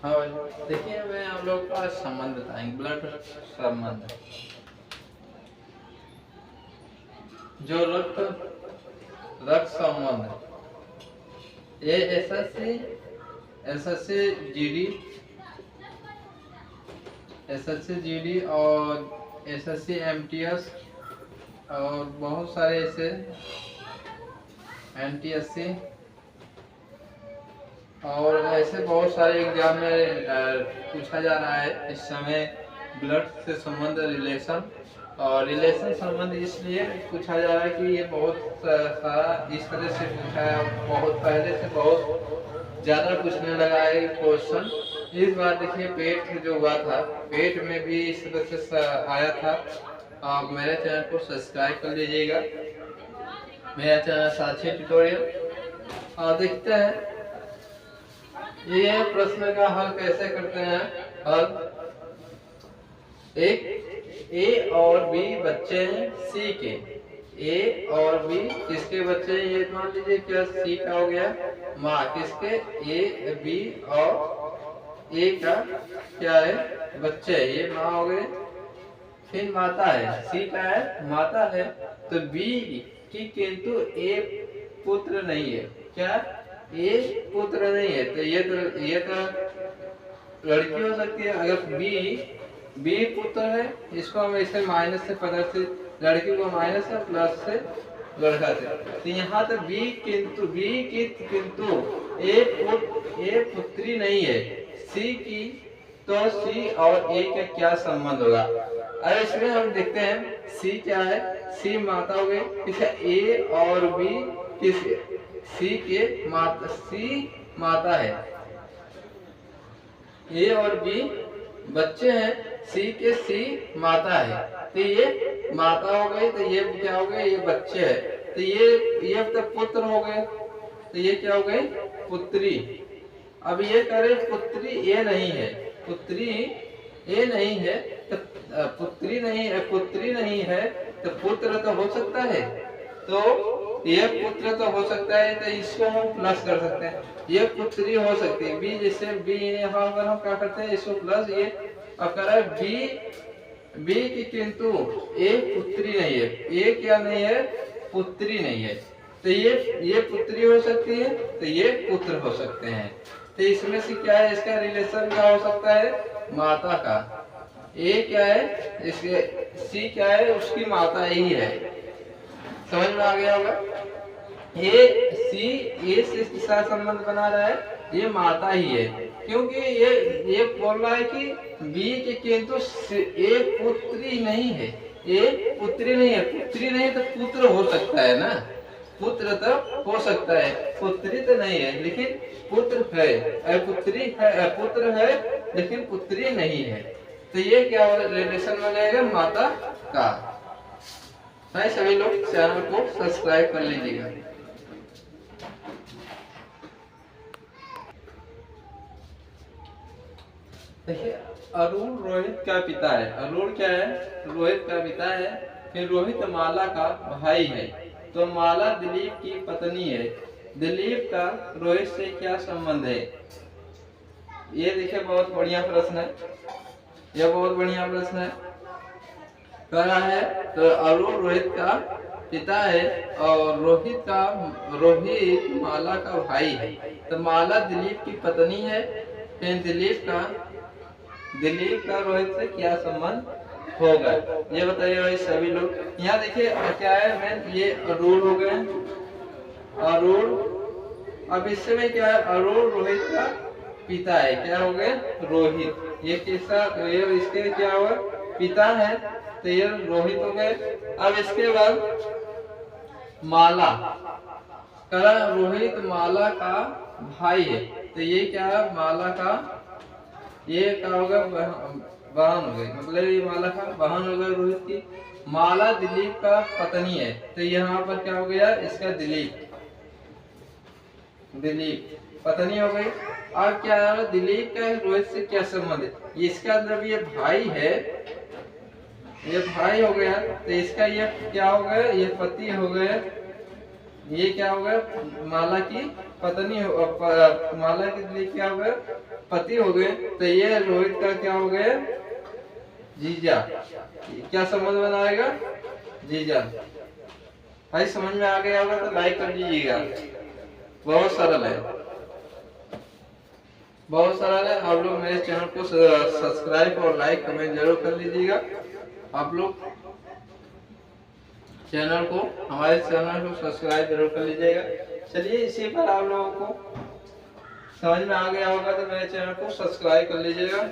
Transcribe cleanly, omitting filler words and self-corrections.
हाँ भाई, देखिए मैं आप लोग का संबंध बताएंगे, ब्लड संबंध। जो रक्त रक्त संबंध, ये एसएससी जीडी और एसएससी एमटीएस और बहुत सारे ऐसे एनटीएससी और ऐसे बहुत सारे एग्जाम में पूछा जा रहा है इस समय ब्लड से संबंध रिलेशन। और रिलेशन संबंध इसलिए पूछा जा रहा है कि ये बहुत सारा इस तरह से पूछा है, बहुत पहले से बहुत ज़्यादा पूछने लगा है क्वेश्चन। इस बार देखिए पेट जो हुआ था, पेट में भी इस तरह से आया था। आप मेरे चैनल को सब्सक्राइब कर लीजिएगा, मेरा चैनल साक्षी ट्यूटोरियल। और देखते हैं ये प्रश्न का हल कैसे करते हैं। हल, एक ए और बी बच्चे हैं सी के। ए और बी किसके बच्चे हैं, ये मान लीजिए क्या सी का हो गया माँ, किसके ए बी और ए का क्या है बच्चे, ये माँ हो गए। फिर माता है, सी का है माता है, तो बी की किंतु ए पुत्र नहीं है, क्या ए पुत्र नहीं है, तो ये तो लड़की हो सकती है। अगर बी पुत्र है, इसको हम इसे माइनस से प्लस से, लड़की को माइनस से प्लस से लड़का से, तो यहाँ तो बी किंतु ए पुत्री नहीं है सी की, तो सी और ए का क्या संबंध होगा। अब इसमें हम देखते हैं सी क्या है, सी माता हो गई, इसका ए और बी किस सी के माता, सी माता है, ए और बी बच्चे हैं, सी के सी माता है, तो ये माता हो गई, तो ये क्या हो गए ये बच्चे है, तो ये तो पुत्र हो गए, तो ये क्या हो गई पुत्री। अब ये करे पुत्री ये नहीं है, पुत्री ये नहीं है, तो पुत्री नहीं है तो पुत्र तो हो सकता है, तो ये पुत्र तो हो सकता है, तो इसको हम प्लस कर सकते हैं, ये पुत्री हो सकती है। बी जैसे बी यहाँ अगर हम क्या करते हैं इसको प्लस, ये अब कह रहा है बी की किंतु ए पुत्री नहीं है, ए क्या नहीं है पुत्री नहीं है, तो ये पुत्री हो सकती है, तो ये पुत्र हो सकते हैं। तो इसमें से क्या है, इसका रिलेशन क्या हो सकता है माता का, ए क्या है इसके सी क्या है उसकी माता ही है, समझ में आ गया होगा। ये सी ए से किसका संबंध बना रहा है, ये माता ही है, क्योंकि ये बोल रहा है कि बी के किंतु ए पुत्री नहीं है, ए पुत्री नहीं है, पुत्री नहीं तो पुत्र हो सकता है ना, पुत्र तो हो सकता है, पुत्री तो नहीं है लेकिन पुत्र है, पुत्री है, पुत्र है लेकिन पुत्री नहीं है, तो ये क्या रिलेशन बनेगा माता का। भाई सभी लोग चैनल को सब्सक्राइब कर लीजिएगा। देखिए अरुण रोहित का पिता है, अरुण क्या है रोहित का पिता है, फिर रोहित माला का भाई है, तो माला दिलीप की पत्नी है, दिलीप का रोहित से क्या संबंध है। ये देखिए बहुत बढ़िया प्रश्न है, यह बहुत बढ़िया प्रश्न है। कह रहा है तो अरुण रोहित का पिता है और रोहित माला का भाई है, तो माला दिलीप की पत्नी है, फिर दिलीप का रोहित से क्या संबंध होगा, ये बताइए भाई सभी लोग। यहाँ देखिए क्या है, मैं ये अरुण हो गए, अरुण, अब इससे में क्या है अरुण रोहित का पिता है, क्या हो गए रोहित, ये किसका ये इसके क्या हुआ पिता है, तो ये रोहित हो गए। अब इसके बाद माला, करा रोहित माला का भाई है, तो ये क्या है माला का, ये क्या होगा बहन हो गई, मतलब ये माला का बहन हो गई रोहित की। माला दिलीप का पत्नी है, तो यहाँ पर क्या हो गया इसका दिलीप पत्नी हो गई। और क्या है दिलीप का रोहित से क्या संबंध है, इसका अंदर ये भाई है, ये भाई हो गया, तो इसका ये क्या हो गया ये पति हो गए, ये क्या हो गया माला की पत्नी हो, माला के लिए क्या हो गया पति हो गए, तो ये रोहित का क्या हो गया? जीजा। क्या संबंध बनाएगा? जीजा। भाई समझ में आ गया होगा तो लाइक कर दीजिएगा। बहुत सरल है, बहुत सरल है। आप लोग मेरे चैनल को सब्सक्राइब और लाइक कमेंट जरूर कर लीजिएगा। आप लोग चैनल को, हमारे चैनल को सब्सक्राइब जरूर कर लीजिएगा। चलिए, इसी पर आप लोगों को समझ में आ गया होगा तो मेरे चैनल को सब्सक्राइब कर लीजिएगा।